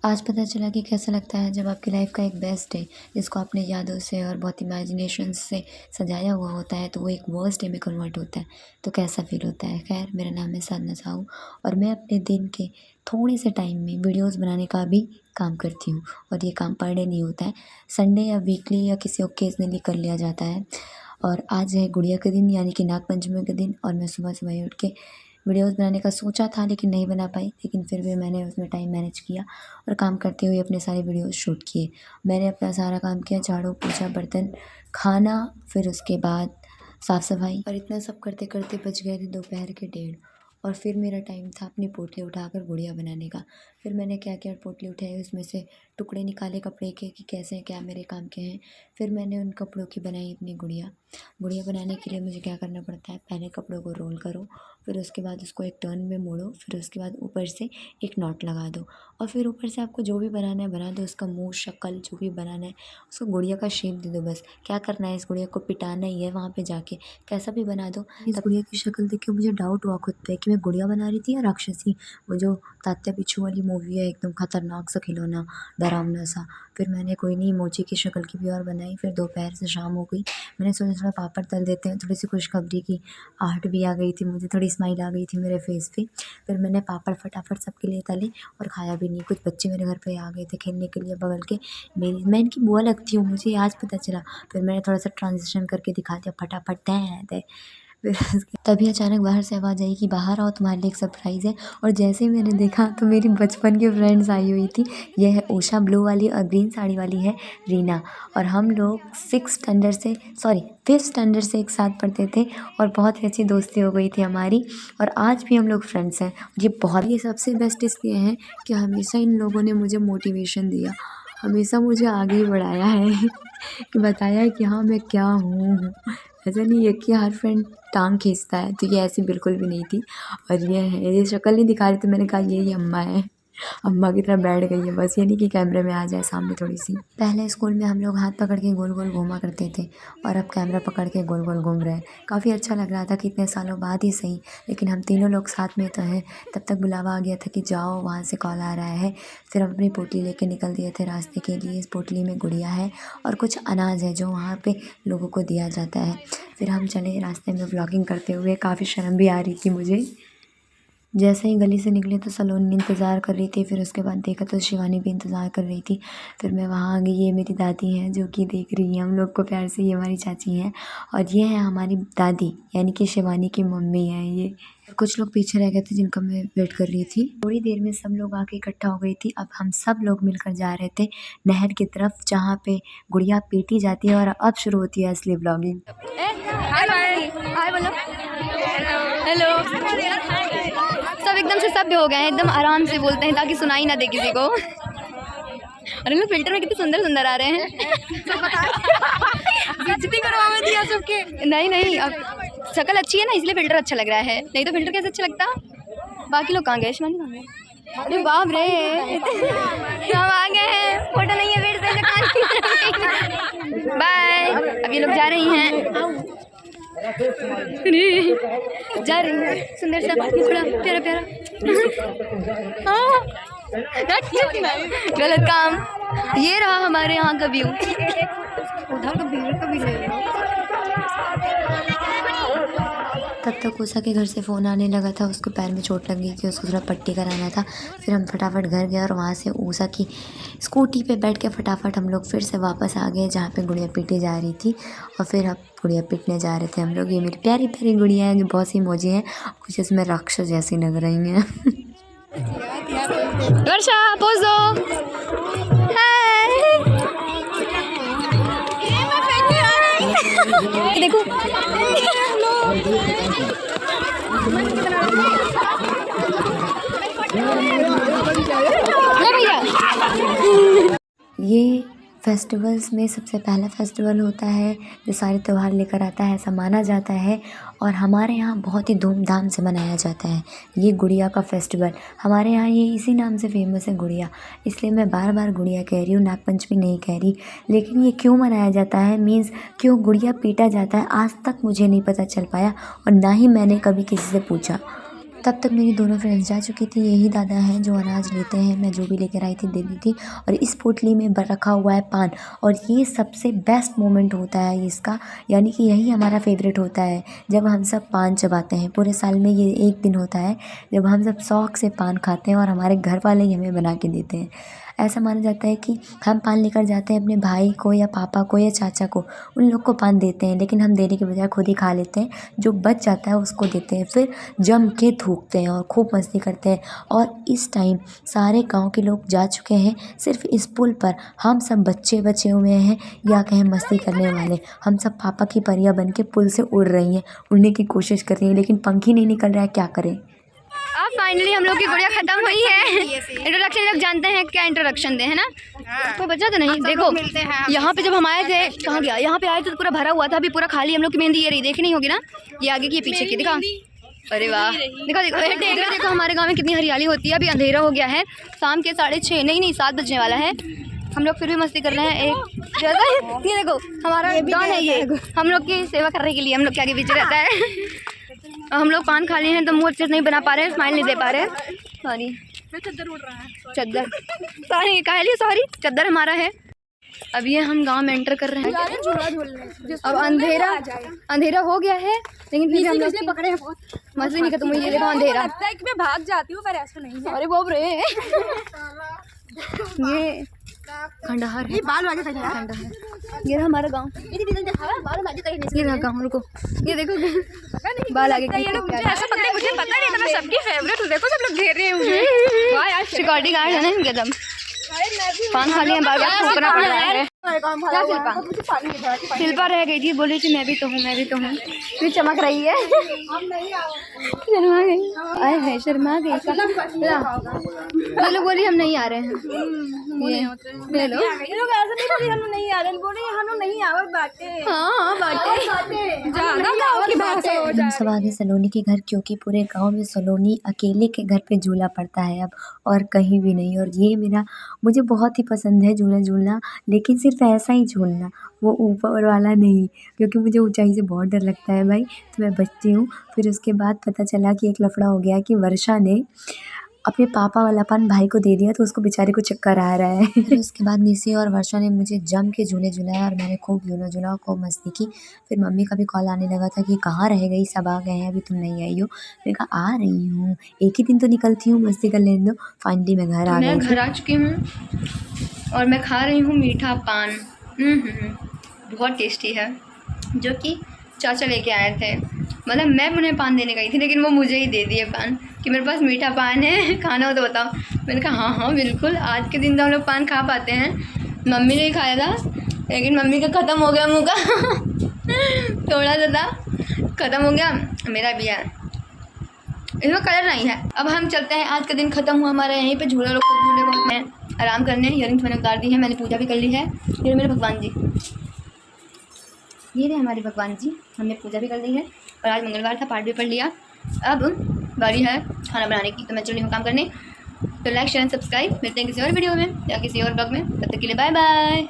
आज पता चला कि कैसा लगता है जब आपकी लाइफ का एक बेस्ट डे जिसको आपने यादों से और बहुत इमेजिनेशन से सजाया हुआ होता है तो वो एक वर्स्ट डे में कन्वर्ट होता है। तो कैसा फील होता है। खैर, मेरा नाम है साधना साहू और मैं अपने दिन के थोड़े से टाइम में वीडियोस बनाने का भी काम करती हूँ। और ये काम पर डे नहीं होता है, संडे या वीकली या किसी ओकेजनली कर लिया जाता है। और आज है गुड़िया का दिन यानी कि नागपंचमी का दिन और मैं सुबह सुबह उठ के वीडियोस बनाने का सोचा था लेकिन नहीं बना पाई, लेकिन फिर भी मैंने उसमें टाइम मैनेज किया और काम करते हुए अपने सारे वीडियोस शूट किए। मैंने अपना सारा काम किया, झाड़ू पोछा बर्तन खाना, फिर उसके बाद साफ़ सफाई, और इतना सब करते करते बज गए थे दोपहर के 1:30। और फिर मेरा टाइम था अपनी पोटली उठाकर गुड़िया बनाने का। फिर मैंने क्या किया, पोटली उठाई, उसमें से टुकड़े निकाले कपड़े के कि कैसे क्या मेरे काम के हैं। फिर मैंने उन कपड़ों की बनाई अपनी गुड़िया। गुड़िया बनाने के लिए मुझे क्या करना पड़ता है, पहले कपड़ों को रोल करो, फिर उसके बाद उसको एक टर्न में मोड़ो, फिर उसके बाद ऊपर से एक नॉट लगा दो और फिर ऊपर से आपको जो भी बनाना है बना दो। उसका मुंह शक्ल जो भी बनाना है उसको गुड़िया का शेप दे दो। बस क्या करना है, इस गुड़िया को पिटाना ही है वहाँ पे जाके, कैसा भी बना दो। इस गुड़िया की शक्ल देख के मुझे डाउट हुआ खुद पे कि मैं गुड़िया बना रही थी या राक्षसी। वो जो तात्या बिच्छू वाली मूवी है, एकदम खतरनाक सा खिलौना, डरावना सा। फिर मैंने कोई नहीं, मोची की शक्ल की भी और बनाई। फिर दोपहर से शाम हो गई, मैंने सोचा थोड़ा पापड़ तल देते हैं, थोड़ी सी खुशखबरी की आहट भी आ गई थी मुझे, थोड़ी स्माइल आ गई थी मेरे फेस पे। फिर मैंने पापड़ फटाफट सबके लिए तले और खाया भी नहीं। कुछ बच्चे मेरे घर पे आ गए थे खेलने के लिए बगल के, मैं इनकी बुआ लगती हूँ, मुझे आज पता चला। फिर मैंने थोड़ा सा ट्रांजिशन करके दिखा दिया, फटाफट तय तय। तभी अचानक बाहर से आवाज़ आई कि बाहर आओ, तुम्हारे लिए एक सरप्राइज़ है। और जैसे ही मैंने देखा तो मेरी बचपन की फ्रेंड्स आई हुई थी। ये है उषा ब्लू वाली और ग्रीन साड़ी वाली है रीना। और हम लोग 5th स्टैंडर्ड से एक साथ पढ़ते थे और बहुत ही अच्छी दोस्ती हो गई थी हमारी और आज भी हम लोग फ्रेंड्स हैं। ये सबसे बेस्ट इसलिए है कि हमेशा इन लोगों ने मुझे मोटिवेशन दिया, हमेशा मुझे आगे बढ़ाया है कि बताया है कि हाँ मैं क्या हूँ। ऐसा नहीं है कि हर फ्रेंड टांग खींचता है, तो ये ऐसी बिल्कुल भी नहीं थी। और ये शक्ल नहीं दिखा रही तो मैंने कहा ये अम्मा है, अम्मा की तरह बैठ गई है बस, ये नहीं कि कैमरे में आ जाए सामने थोड़ी सी। पहले स्कूल में हम लोग हाथ पकड़ के गोल गोल घूमा करते थे और अब कैमरा पकड़ के गोल गोल घूम रहे हैं। काफ़ी अच्छा लग रहा था कि इतने सालों बाद ही सही, लेकिन हम तीनों लोग साथ में तो हैं। तब तक बुलावा आ गया था कि जाओ, वहाँ से कॉल आ रहा है। फिर हम अपनी पोटली लेके निकल दिए थे रास्ते के लिए। इस पोटली में गुड़िया है और कुछ अनाज है जो वहाँ पे लोगों को दिया जाता है। फिर हम चले रास्ते में व्लॉगिंग करते हुए, काफ़ी शर्म भी आ रही थी मुझे। जैसे ही गली से निकले तो सलोनी इंतज़ार कर रही थी, फिर उसके बाद देखा तो शिवानी भी इंतज़ार कर रही थी। फिर मैं वहाँ आ गई। ये मेरी दादी हैं जो कि देख रही हैं हम लोग को प्यार से, ये हमारी चाची हैं और ये है हमारी दादी यानी कि शिवानी की मम्मी हैं ये। कुछ लोग पीछे रह गए थे जिनका मैं वेट कर रही थी। थोड़ी देर में सब लोग आके इकट्ठा हो गई थी। अब हम सब लोग मिलकर जा रहे थे नहर की तरफ जहाँ पे गुड़िया पीटी जाती है और अब शुरू होती है असली ब्लॉगिंग। हाय बोलो, हेलो। सब एकदम से सभ्य हो गए हैं, एकदम आराम से बोलते हैं ताकि सुनाई ना दे किसी को। और लोग फिल्टर में कितने सुंदर सुंदर आ रहे हैं। बेइज्जती करवा दिया सबके। नहीं, अब शक्ल अच्छी है ना इसलिए फिल्टर अच्छा लग रहा है, नहीं तो फिल्टर कैसे अच्छा लगता। बाकी लोग कहाँ गए, शिवानी कहाँ गए? अरे बाप रे, हम आ गए हैं, फोटो नहीं है फिर से। बाय, अब ये लोग जा रही हैं। जा रही है, सुंदर सा मुखड़ा, प्यारा प्यारा। गलत काम। ये रहा हमारे यहाँ का व्यू। उधर का भीड़ का भी ले लो। तब तक उषा के घर से फ़ोन आने लगा था, उसको पैर में चोट लग गई थी, उसको थोड़ा पट्टी कराना था। फिर हम फटाफट घर गए और वहाँ से उषा की स्कूटी पे बैठ के फटाफट हम लोग फिर से वापस आ गए जहाँ पे गुड़िया पीटी जा रही थी। और फिर अब गुड़िया पीटने जा रहे थे हम लोग। ये मेरी प्यारी प्यारी गुड़िया है जो बहुत सी मौजी हैं, कुछ इसमें राक्षस जैसी लग रही हैं। वर्षा पोज दो। देखो ये फेस्टिवल्स में सबसे पहला फेस्टिवल होता है जो सारे त्यौहार लेकर आता है, ऐसा माना जाता है। और हमारे यहाँ बहुत ही धूमधाम से मनाया जाता है ये गुड़िया का फेस्टिवल। हमारे यहाँ ये इसी नाम से फेमस है, गुड़िया। इसलिए मैं बार बार गुड़िया कह रही हूँ, नागपंचमी नहीं कह रही। लेकिन ये क्यों मनाया जाता है, मीन्स क्यों गुड़िया पीटा जाता है, आज तक मुझे नहीं पता चल पाया और ना ही मैंने कभी किसी से पूछा। तब तक मेरी दोनों फ्रेंड्स जा चुकी थी। यही दादा हैं जो अनाज लेते हैं, मैं जो भी लेकर आई थी दे दी थी। और इस पोटली में रखा हुआ है पान, और ये सबसे बेस्ट मोमेंट होता है इसका, यानी कि यही हमारा फेवरेट होता है जब हम सब पान चबाते हैं। पूरे साल में ये एक दिन होता है जब हम सब शौक़ से पान खाते हैं और हमारे घर वाले ही हमें बना के देते हैं। ऐसा माना जाता है कि हम पान लेकर जाते हैं अपने भाई को या पापा को या चाचा को, उन लोग को पान देते हैं, लेकिन हम देने के बजाय खुद ही खा लेते हैं। जो बच जाता है उसको देते हैं, फिर जम के थूकते हैं और खूब मस्ती करते हैं। और इस टाइम सारे गांव के लोग जा चुके हैं, सिर्फ इस पुल पर हम सब बच्चे बचे हुए हैं, या कहें मस्ती करने वाले। हम सब पापा की परियां बन के पुल से उड़ रही हैं, उड़ने की कोशिश कर रही हैं, लेकिन पंख ही नहीं निकल रहा है, क्या करें। अब फाइनली हम लोग की गुड़िया खत्म हुई है। इंट्रोडक्शन लोग जानते हैं क्या इंट्रोडक्शन दे, है ना? कोई बचा तो नहीं। देखो यहाँ पे जब हम आए थे, कहाँ गया, यहाँ पे आए थे तो पूरा भरा हुआ था, अभी पूरा खाली। हम लोग की मेहंदी ये रही, देखी नहीं होगी ना, ये आगे की पीछे की, दिखा। अरे वाह, देखो देखो देखो देखो हमारे गाँव में कितनी हरियाली होती है। अभी अंधेरा हो गया है, शाम के 6:30 नहीं 7 बजने वाला है। हम लोग फिर भी मस्ती कर रहे हैं। एक जगह ये देखो हमारा डॉन है, ये हम लोग की सेवा करने के लिए हम लोग के आगे पीछे रहता है। हम लोग पान खा लिए हैं तो मुँह अच्छे से नहीं बना पा रहे हैं, स्माइल नहीं दे पा रहे हैं। सॉरी, चद्दर उड़ रहा है, चद्दर, सॉरी कह लिए, सॉरी, चद्दर हमारा है। अब ये हम गांव में एंटर कर रहे हैं। अब अंधेरा हो गया है, लेकिन फिर हम लोग पकड़े हैं, मस्ती नहीं खत्म हुई। ये देखो अंधेरा, मैं भाग जाती हूँ पर ऐसा नहीं है। अरे बाप रे, ये खंडहर है, खंडहर। ये रहा हमारा गाँव, ये रहा गाँव। रुको, ये देखो बाल आगे ऐसा पकड़े, मुझे पता नहीं था, मैं सबकी फेवरेट हूँ। देखो सब लोग घेर रहे हैं मुझे। वाह यार, सिक्योरिटी गार्ड है ना इनके दम। पान खा लिए, बार बार थूकना पड़ रहा है। शिल्पा रह गई थी, बोली थी मैं भी तो हूँ, मैं भी तो हूँ। फिर चमक रही है, शर्मा गई, आए है शर्मा गई। ये लोग बोली हम नहीं आ रहे हैं, ये लोग ऐसा नहीं बोली हम नहीं आ रहे, बोले हम नहीं आवे बाटे। हाँ बाटे ज्यादा गाँव की भाषा हो हम सब आगे सलोनी के घर, क्योंकि पूरे गांव में सलोनी अकेले के घर पे झूला पड़ता है अब, और कहीं भी नहीं। और ये मुझे बहुत ही पसंद है झूला झूलना, लेकिन सिर्फ ऐसा ही झूलना, वो ऊपर वाला नहीं, क्योंकि मुझे ऊंचाई से बहुत डर लगता है भाई, तो मैं बचती हूँ। फिर उसके बाद पता चला कि एक लफड़ा हो गया कि वर्षा ने अपने पापा वाला पान भाई को दे दिया, तो उसको बेचारे को चक्कर आ रहा है। फिर उसके बाद निशी और वर्षा ने मुझे जम के झूले झुलाया, और मैंने खूब झूला और खूब मस्ती की। फिर मम्मी का भी कॉल आने लगा था कि कहाँ रह गई, सब आ गए हैं, अभी तुम नहीं आई हो। मैंने कहा आ रही हूँ, एक ही दिन तो निकलती हूँ, मस्ती कर लेने दो। फाइनली मैं घर आ गई। मैं घर आ चुकी हूँ और मैं खा रही हूँ मीठा पान। बहुत टेस्टी है, जो कि चाचा लेके आए थे। मतलब मैं उन्हें पान देने गई थी, लेकिन वो मुझे ही दे दिए पान कि मेरे पास मीठा पान है, खाना हो तो बताओ। मैंने कहा हाँ बिल्कुल, आज के दिन तो हम लोग पान खा पाते हैं। मम्मी ने ही खाया था, लेकिन मम्मी का ख़त्म हो गया मुँह का थोड़ा सा था, ख़त्म हो गया। मेरा भी है, इसमें कलर नहीं है। अब हम चलते हैं, आज का दिन ख़त्म हुआ हमारा यहीं पे। झूला लोग झूले बहुत मैं आराम करने, इयरिंग्स मैंने उतार दी है, मैंने पूजा भी कर ली है। ये मेरे भगवान जी, ये रहे हमारे भगवान जी, हमने पूजा भी कर ली है। और आज मंगलवार था, पाठ भी पढ़ लिया। अब बारी है खाना बनाने की, तो मैं चल रही हूँ काम करने। तो लाइक शेयर एंड सब्सक्राइब, मिलते हैं किसी और वीडियो में या किसी और ब्लॉग में। तब तक के लिए बाय बाय।